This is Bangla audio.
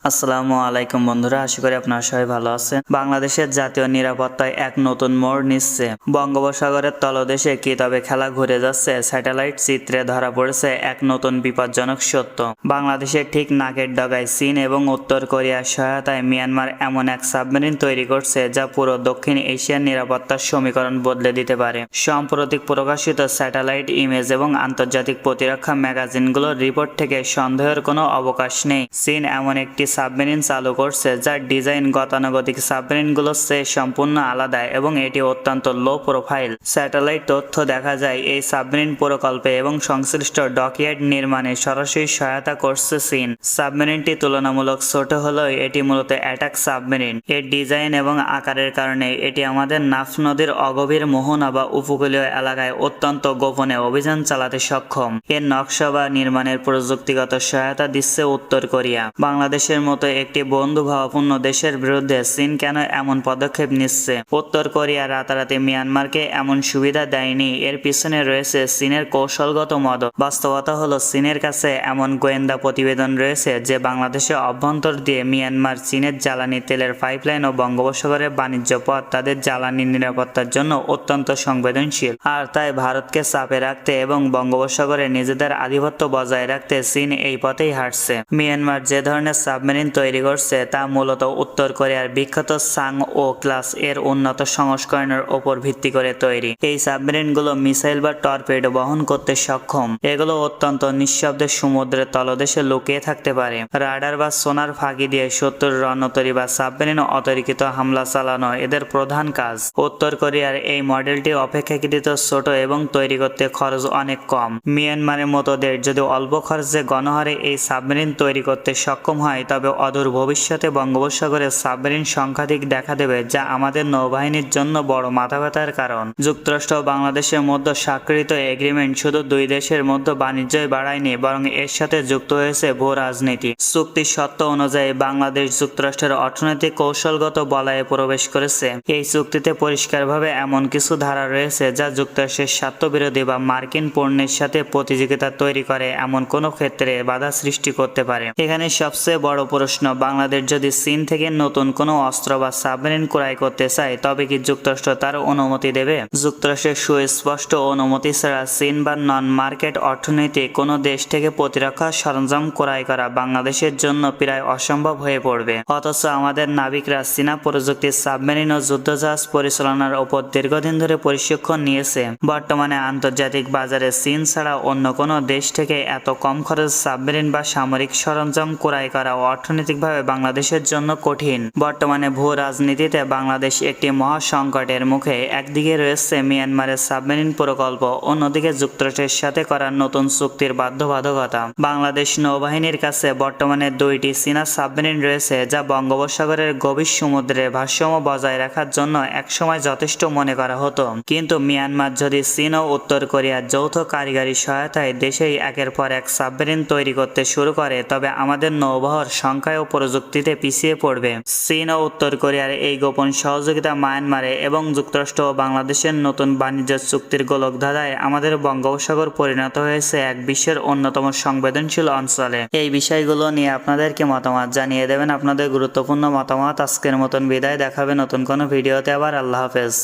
আসসালামু আলাইকুম বন্ধুরা, আশা করি আপনারা সবাই ভালো আছেন। বাংলাদেশের জাতীয় নিরাপত্তায় এক নতুন মোড় নিচ্ছে। বঙ্গোপসাগরের তলদেশে কি তবে খেলা ঘুরে যাচ্ছে? স্যাটেলাইট চিত্রে ধরা পড়েছে এক নতুন বিপজ্জনক সত্য। বাংলাদেশের ঠিক নাকের ডগায় চীন এবং উত্তর কোরিয়ার সহায়তায় মিয়ানমার এমন এক সাবমেরিন তৈরি করছে যা পুরো দক্ষিণ এশিয়ার নিরাপত্তার সমীকরণ বদলে দিতে পারে। সাম্প্রতিক প্রকাশিত স্যাটেলাইট ইমেজ এবং আন্তর্জাতিক প্রতিরক্ষা ম্যাগাজিনগুলোর রিপোর্ট থেকে সন্দেহের কোনো অবকাশ নেই। চীন এমন একটি সাবমেরিন চালু করছে যার ডিজাইন গতানুগতিক সাবমেরিনগুলোর চেয়ে সম্পূর্ণ আলাদা এবং এটি অত্যন্ত লো প্রোফাইল। স্যাটেলাইট তথ্য দেখা যায় এই সাবমেরিন প্রকল্পে এবং সংশ্লিষ্ট ডকইয়ার্ড নির্মাণে সরাসরি সহায়তা করছে চীন। সাবমেরিনটি তুলনামূলক ছোট হলেও এটি মূলত অ্যাটাক সাবমেরিন। এর ডিজাইন এবং আকারের কারণে এটি আমাদের নাফ নদীর অগভীর মোহনা বা উপকূলীয় এলাকায় অত্যন্ত গোপনে অভিযান চালাতে সক্ষম। এর নকশা বা নির্মাণের প্রযুক্তিগত সহায়তা দিচ্ছে উত্তর কোরিয়া। বাংলাদেশের মতো একটি বন্ধুভাবাপন্ন দেশের বিরুদ্ধে চীন কেন এমন পদক্ষেপ নিচ্ছে? উত্তর কোরিয়া রাতারাতি মিয়ানমারকে এমন সুবিধা দেয়নি। এর পিছনে রয়েছে চীনের কৌশলগত মদত। বাস্তবতা হলো চীনের কাছে এমন গোয়েন্দা প্রতিবেদন রয়েছে যে বাংলাদেশে অভ্যন্তর দিয়ে মিয়ানমার চীনের জ্বালানি তেলের পাইপলাইন ও বঙ্গোপসাগরের বাণিজ্য পথ তাদের জ্বালানি নিরাপত্তার জন্য অত্যন্ত সংবেদনশীল। আর তাই ভারতকে চাপে রাখতে এবং বঙ্গোপসাগরে নিজেদের আধিপত্য বজায় রাখতে চীন এই পথেই হাঁটছে। মিয়ানমার যে ধরনের সাবমেরিন তৈরি করছে তা মূলত উত্তর কোরিয়ার বিখ্যাত সাং-ও ক্লাস এর উন্নত সংস্করণের ওপর ভিত্তি করে তৈরি। এই সাবমেরিনগুলো মিসাইল বা টর্পেডো বহন করতে সক্ষম। এগুলো অত্যন্ত নিঃশব্দে সমুদ্রের তলদেশে লুকিয়ে থাকতে পারে। রাডার বা সোনার ফাঁকি দিয়ে শত্রুর রণতরী বা সাবমেরিন অতর্কিত হামলা চালানো এদের প্রধান কাজ। উত্তর কোরিয়ার এই মডেলটি অপেক্ষাকৃত ছোট এবং তৈরি করতে খরচ অনেক কম। মিয়ানমারের মতো দেশ যদি অল্প খরচে গণহারে এই সাবমেরিন তৈরি করতে সক্ষম হয় তবে অদূর ভবিষ্যতে বঙ্গোপসাগরে সাবমেরিন সংখ্যাধিক দেখা দেবে, যা আমাদের নৌবাহিনীর জন্য বড় মাথা ব্যথার কারণ। যুক্তরাষ্ট্র ও বাংলাদেশের মধ্যে স্বাক্ষরিত এগ্রিমেন্ট শুধু দুই দেশের মধ্যে বাণিজ্যই বাড়ায়নি, বরং এর সাথে যুক্ত হয়েছে ভূ রাজনীতি। চুক্তির শর্ত অনুযায়ী বাংলাদেশ যুক্তরাষ্ট্রের অর্থনৈতিক কৌশলগত বলয়ে প্রবেশ করেছে। এই চুক্তিতে পরিষ্কারভাবে এমন কিছু ধারা রয়েছে যা যুক্তরাষ্ট্রের স্বার্থবিরোধী বা মার্কিন পণ্যের সাথে প্রতিযোগিতা তৈরি করে এমন কোনো ক্ষেত্রে বাধা সৃষ্টি করতে পারে। এখানে সবচেয়ে বড় প্রশ্ন, বাংলাদেশ যদি চীন থেকে নতুন কোনো অস্ত্র বা সাবমেরিন ক্রয় করতে চায় তবে কি যুক্তরাষ্ট্র তার অনুমতি দেবে? যুক্তরাষ্ট্রের সুস্পষ্ট অনুমতি ছাড়া চীন বা নন মার্কেট অর্থনীতি কোনো দেশ থেকে প্রতিরক্ষা সরঞ্জাম ক্রয় করা বাংলাদেশের জন্য প্রায় অসম্ভব হয়ে পড়বে। অথচ আমাদের নাবিকরা চীনা প্রযুক্তির সাবমেরিন ও যুদ্ধজাহাজ পরিচালনার উপর দীর্ঘদিন ধরে প্রশিক্ষণ নিয়েছে। বর্তমানে আন্তর্জাতিক বাজারে চীন ছাড়া অন্য কোনো দেশ থেকে এত কম খরচ সাবমেরিন বা সামরিক সরঞ্জাম ক্রয় করা অর্থনৈতিকভাবে বাংলাদেশের জন্য কঠিন। বর্তমানে ভূ রাজনীতিতে বাংলাদেশ একটি মহা সংকটের মুখে। একদিকে রয়েছে মিয়ানমারের সাবমেরিন প্রকল্প, অন্যদিকে যুক্তরাষ্ট্রের সাথে করা নতুন চুক্তির বাধ্যবাধকতা। বাংলাদেশ নৌবাহিনীর কাছে বর্তমানে দুইটি চীনা সাবমেরিন রয়েছে যা বঙ্গোপসাগরের গভীর সমুদ্রে ভারসাম্য বজায় রাখার জন্য একসময় যথেষ্ট মনে করা হতো। কিন্তু মিয়ানমার যদি চীন ও উত্তর কোরিয়ার যৌথ কারিগরি সহায়তায় দেশেই একের পর এক সাবমেরিন তৈরি করতে শুরু করে তবে আমাদের নৌবহর সংখ্যায় ও প্রযুক্তিতে পিছিয়ে পড়বে। চীন ও উত্তর কোরিয়ার এই গোপন সহযোগিতা মায়ানমারে এবং যুক্তরাষ্ট্র ও বাংলাদেশের নতুন বাণিজ্য চুক্তির গোলকধাঁধায় আমাদের বঙ্গোপসাগর পরিণত হয়েছে এক বিশ্বের অন্যতম সংবেদনশীল অঞ্চলে। এই বিষয়গুলো নিয়ে আপনাদেরকে মতামত জানিয়ে দেবেন। আপনাদের গুরুত্বপূর্ণ মতামত। আজকের মতন বিদায়, দেখাবে নতুন কোনো ভিডিওতে আবার। আল্লাহ হাফেজ।